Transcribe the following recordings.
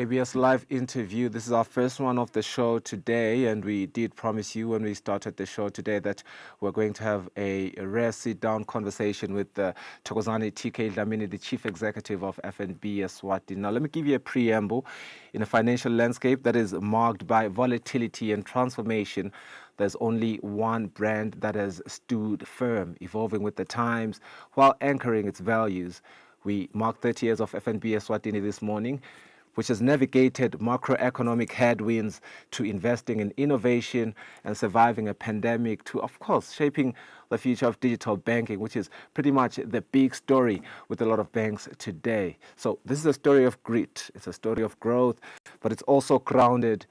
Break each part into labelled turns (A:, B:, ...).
A: KBS Live interview. This is our first one of the show today, and we did promise you when we started the show today that we're going to have a rare sit-down conversation with Thokozani TK Dlamini, the Chief Executive of FNB Eswatini. Now, let me give you a preamble. In a financial landscape that is marked by volatility and transformation, there's only one brand that has stood firm, evolving with the times while anchoring its values. We mark 30 years of FNB Eswatini this morning, which has navigated macroeconomic headwinds to investing in innovation and surviving a pandemic to, of course, shaping the future of digital banking, which is pretty much the big story with a lot of banks today. So this is a story of grit. It's a story of growth, but it's also grounded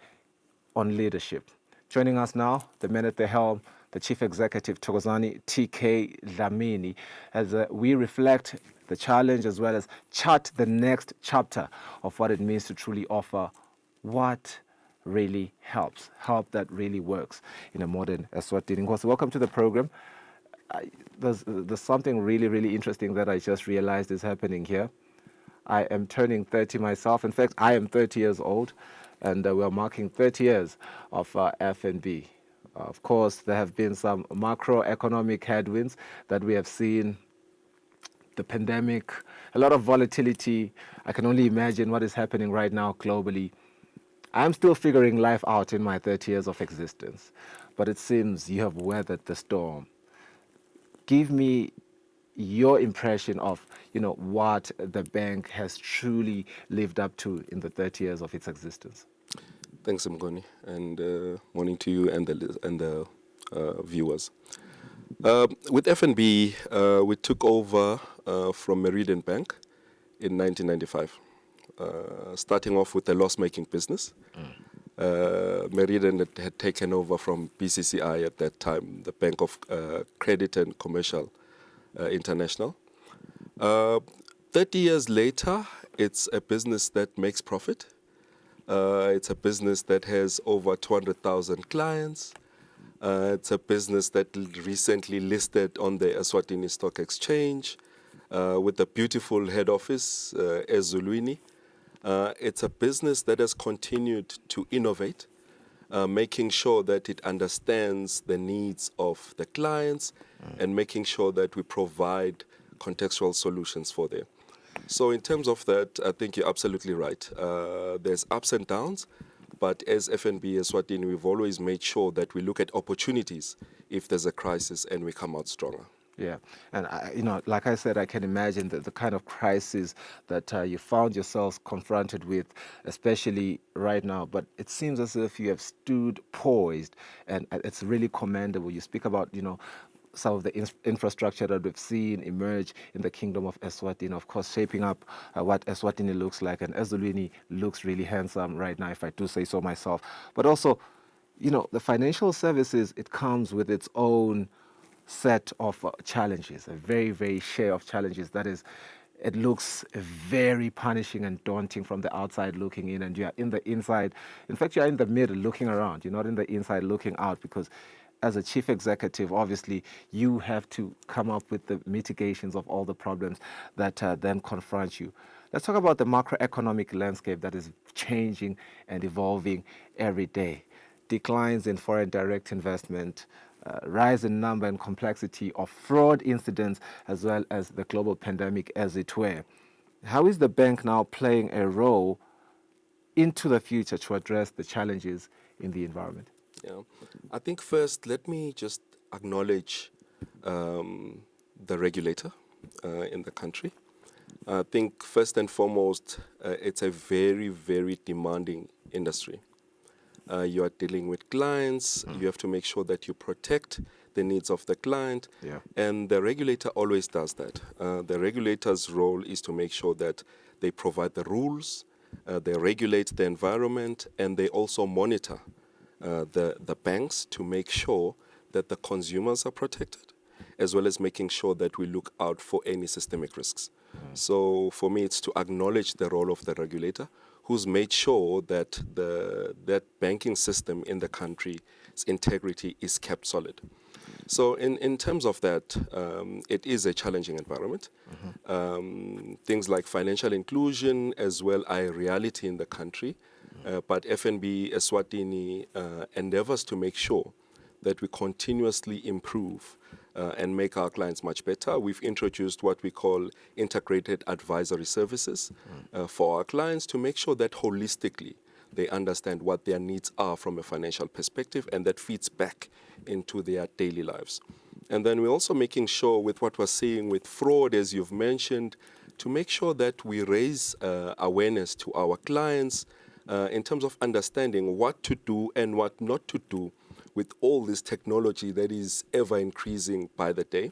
A: on leadership. Joining us now, the man at the helm, the Chief Executive, Thokozani TK Dlamini, as we reflect the challenge as well as chart the next chapter of what it means to truly offer what really helps, help that really works in a modern Eswatini. So welcome to the program. There's something really, really interesting that I just realized is happening here. I am turning 30 myself. In fact, I am 30 years old, and we're marking 30 years of FNB. Of course, there have been some macroeconomic headwinds that we have seen, the pandemic, a lot of volatility. I can only imagine what is happening right now globally. I'm still figuring life out in my 30 years of existence, but it seems you have weathered the storm. Give me your impression of, what the bank has truly lived up to in the 30 years of its existence.
B: Thanks, Mgoni, and morning to you and the viewers. With FNB, we took over from Meridian Bank in 1995, starting off with a loss-making business. Meridian had taken over from BCCI at that time, the Bank of Credit and Commercial International. 30 years later, it's a business that makes profit. It's a business that has over 200,000 clients. It's a business that recently listed on the Eswatini Stock Exchange with a beautiful head office, Eswatini. It's a business that has continued to innovate, making sure that it understands the needs of the clients and making sure that we provide contextual solutions for them. So in terms of that, I think you're absolutely right. There's ups and downs, but as FNB Eswatini, we've always made sure that we look at opportunities if there's a crisis and we come out stronger.
A: Yeah, and like I said, I can imagine the kind of crisis that you found yourselves confronted with, especially right now. But it seems as if you have stood poised, and it's really commendable. You speak about, some of the infrastructure that we've seen emerge in the Kingdom of Eswatini, of course, shaping up what Eswatini looks like. And Eswatini looks really handsome right now, if I do say so myself. But also, the financial services, it comes with its own set of challenges, a very, very share of challenges. That is, it looks very punishing and daunting from the outside looking in, and you are in the inside. In fact, you are in the middle looking around. You're not in the inside looking out, because as a chief executive, obviously, you have to come up with the mitigations of all the problems that then confront you. Let's talk about the macroeconomic landscape that is changing and evolving every day. Declines in foreign direct investment, rise in number and complexity of fraud incidents, as well as the global pandemic, as it were. How is the bank now playing a role into the future to address the challenges in the environment?
B: Yeah, I think first, let me just acknowledge the regulator in the country. I think first and foremost, it's a very, very demanding industry. You are dealing with clients. You have to make sure that you protect the needs of the client.
A: Yeah.
B: And the regulator always does that. The regulator's role is to make sure that they provide the rules, they regulate the environment, and they also monitor the banks to make sure that the consumers are protected, as well as making sure that we look out for any systemic risks. So for me, it's to acknowledge the role of the regulator, who's made sure that that banking system in the country's integrity is kept solid. So in terms of that, it is a challenging environment. Things like financial inclusion as well are a reality in the country. But FNB Eswatini endeavors to make sure that we continuously improve and make our clients much better. We've introduced what we call integrated advisory services for our clients to make sure that holistically they understand what their needs are from a financial perspective, and that feeds back into their daily lives. And then we're also making sure, with what we're seeing with fraud, as you've mentioned, to make sure that we raise awareness to our clients in terms of understanding what to do and what not to do with all this technology that is ever increasing by the day.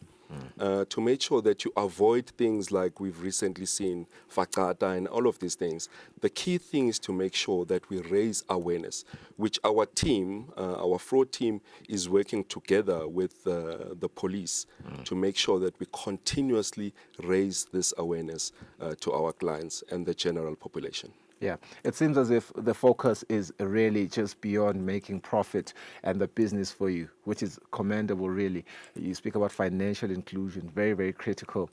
B: To make sure that you avoid things like we've recently seen, fakata and all of these things. The key thing is to make sure that we raise awareness, which our team, our fraud team, is working together with the police to make sure that we continuously raise this awareness to our clients and the general population.
A: Yeah, it seems as if the focus is really just beyond making profit and the business for you, which is commendable, really. You speak about financial inclusion, very, very critical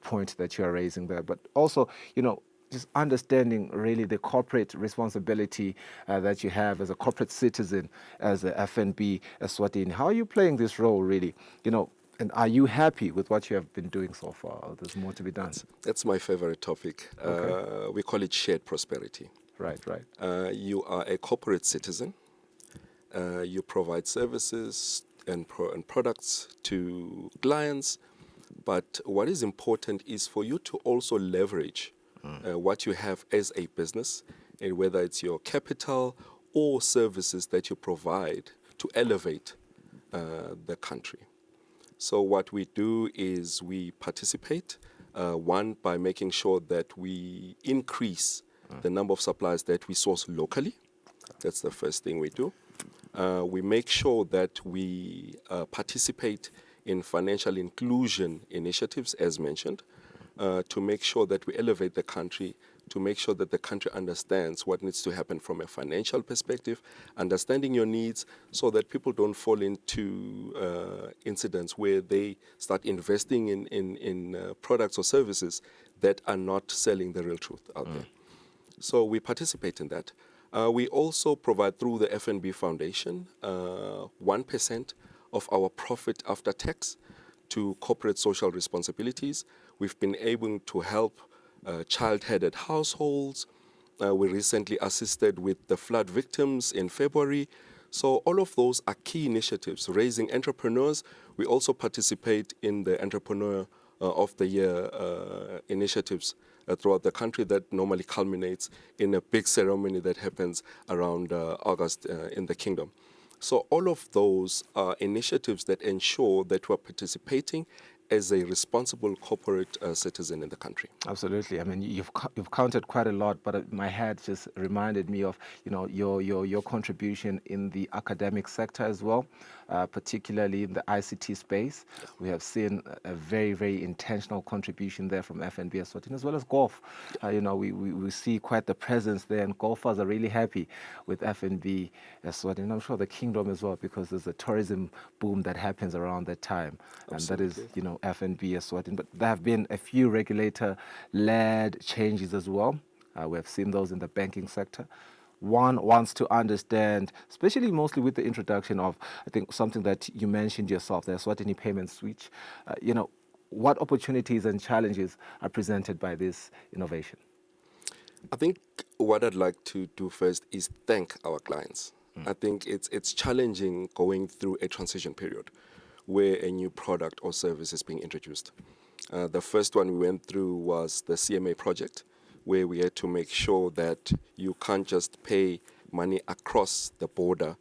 A: point that you are raising there. But also, just understanding really the corporate responsibility that you have as a corporate citizen, as a FNB Eswatini. How are you playing this role, really? And are you happy with what you have been doing so far? Or there's more to be done.
B: That's my favorite topic.
A: Okay.
B: We call it shared prosperity.
A: Right.
B: You are a corporate citizen. You provide services and products to clients. But what is important is for you to also leverage what you have as a business, and whether it's your capital or services that you provide to elevate the country. So what we do is we participate, one, by making sure that we increase the number of suppliers that we source locally. That's the first thing we do. We make sure that we participate in financial inclusion initiatives, as mentioned, to make sure that we elevate the country, to make sure that the country understands what needs to happen from a financial perspective, understanding your needs, so that people don't fall into incidents where they start investing in products or services that are not selling the real truth out there. So we participate in that. We also provide, through the FNB Foundation, 1% of our profit after tax to corporate social responsibilities. We've been able to help child-headed households. We recently assisted with the flood victims in February. So all of those are key initiatives, raising entrepreneurs. We also participate in the Entrepreneur of the Year initiatives throughout the country that normally culminates in a big ceremony that happens around August in the Kingdom. So all of those are initiatives that ensure that we're participating as a responsible corporate citizen in the country.
A: Absolutely. I mean, you've counted quite a lot, but my head just reminded me of your contribution in the academic sector as well, particularly in the ICT space. We have seen a very, very intentional contribution there from FNB Eswatini, as well as golf. We see quite the presence there, and golfers are really happy with FNB Eswatini. And I'm sure the Kingdom as well, because there's a tourism boom that happens around that time.
B: Absolutely.
A: And that is, FNB Eswatini. But there have been a few regulator-led changes as well. We have seen those in the banking sector. One wants to understand, especially mostly with the introduction of, I think, something that you mentioned yourself, the Eswatini payment switch. What opportunities and challenges are presented by this innovation?
B: I think what I'd like to do first is thank our clients. I think it's challenging going through a transition period where a new product or service is being introduced. The first one we went through was the CMA project, where we had to make sure that you can't just pay money across the border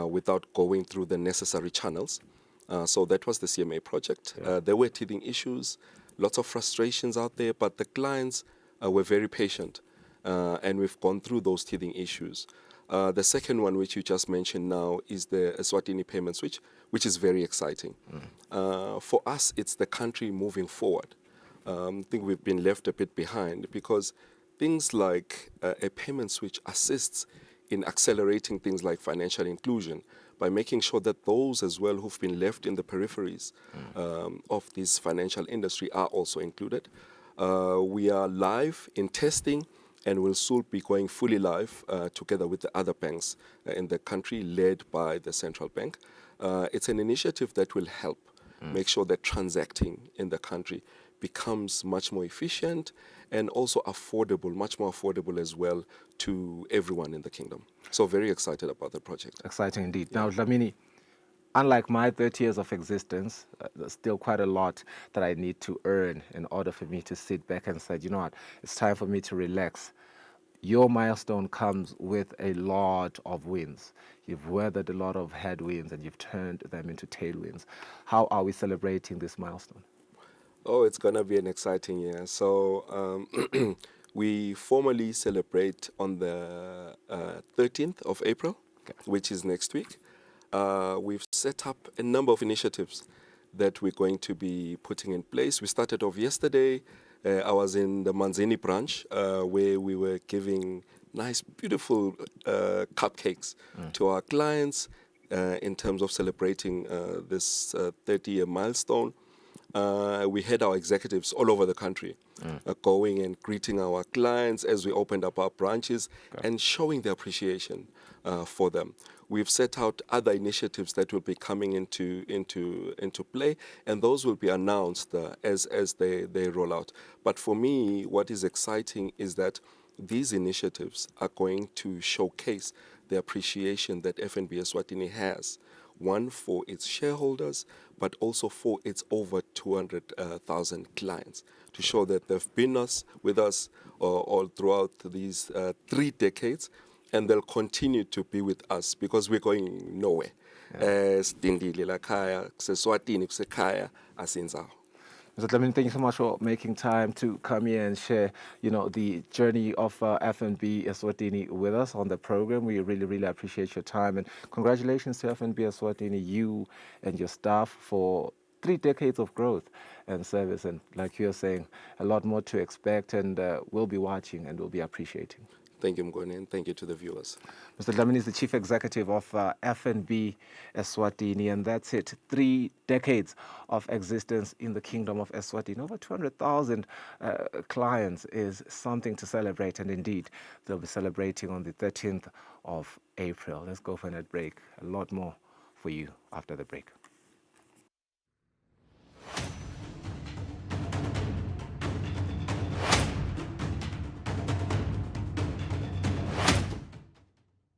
B: without going through the necessary channels. So that was the CMA project.
A: Yeah.
B: There were teething issues, lots of frustrations out there, but the clients were very patient, and we've gone through those teething issues. The second one, which you just mentioned now, is the Eswatini payment switch, which is very exciting. For us, it's the country moving forward. I think we've been left a bit behind because things like a payment switch assists in accelerating things like financial inclusion, by making sure that those as well who've been left in the peripheries of this financial industry are also included. We are live in testing and will soon be going fully live together with the other banks in the country, led by the central bank. It's an initiative that will help make sure that transacting in the country becomes much more efficient and also affordable, much more affordable as well to everyone in the kingdom. So very excited about the project.
A: Exciting indeed. Now, Dlamini, unlike my 30 years of existence, there's still quite a lot that I need to earn in order for me to sit back and say, you know what, it's time for me to relax. Your milestone comes with a lot of wins. You've weathered a lot of headwinds and you've turned them into tailwinds. How are we celebrating this milestone?
B: Oh, it's going to be an exciting year. So we formally celebrate on the 13th of April, which is next week. We've set up a number of initiatives that we're going to be putting in place. We started off yesterday. I was in the Manzini branch where we were giving nice, beautiful cupcakes to our clients in terms of celebrating this 30-year milestone. We had our executives all over the country going and greeting our clients as we opened up our branches and showing the appreciation for them. We've set out other initiatives that will be coming into play, and those will be announced as they roll out. But for me, what is exciting is that these initiatives are going to showcase the appreciation that FNB Eswatini has, one for its shareholders, but also for its over 200,000 clients, to show that they've been with us all throughout these 3 decades, and they'll continue to be with us because we're going nowhere. Sindile lakhaya, kuseswatini kusekhaya asinzawo.
A: Mr. Dlamini, thank you so much for making time to come here and share, the journey of FNB Eswatini with us on the program. We really, really appreciate your time. And congratulations to FNB Eswatini, you and your staff, for 3 decades of growth and service. And like you're saying, a lot more to expect. And we'll be watching and we'll be appreciating.
B: Thank you, Mgoni, and thank you to the viewers.
A: Mr. Dlamini is the Chief Executive of FNB Eswatini, and that's it. 3 decades of existence in the Kingdom of Eswatini. Over 200,000 clients is something to celebrate, and indeed, they'll be celebrating on the 13th of April. Let's go for a break. A lot more for you after the break.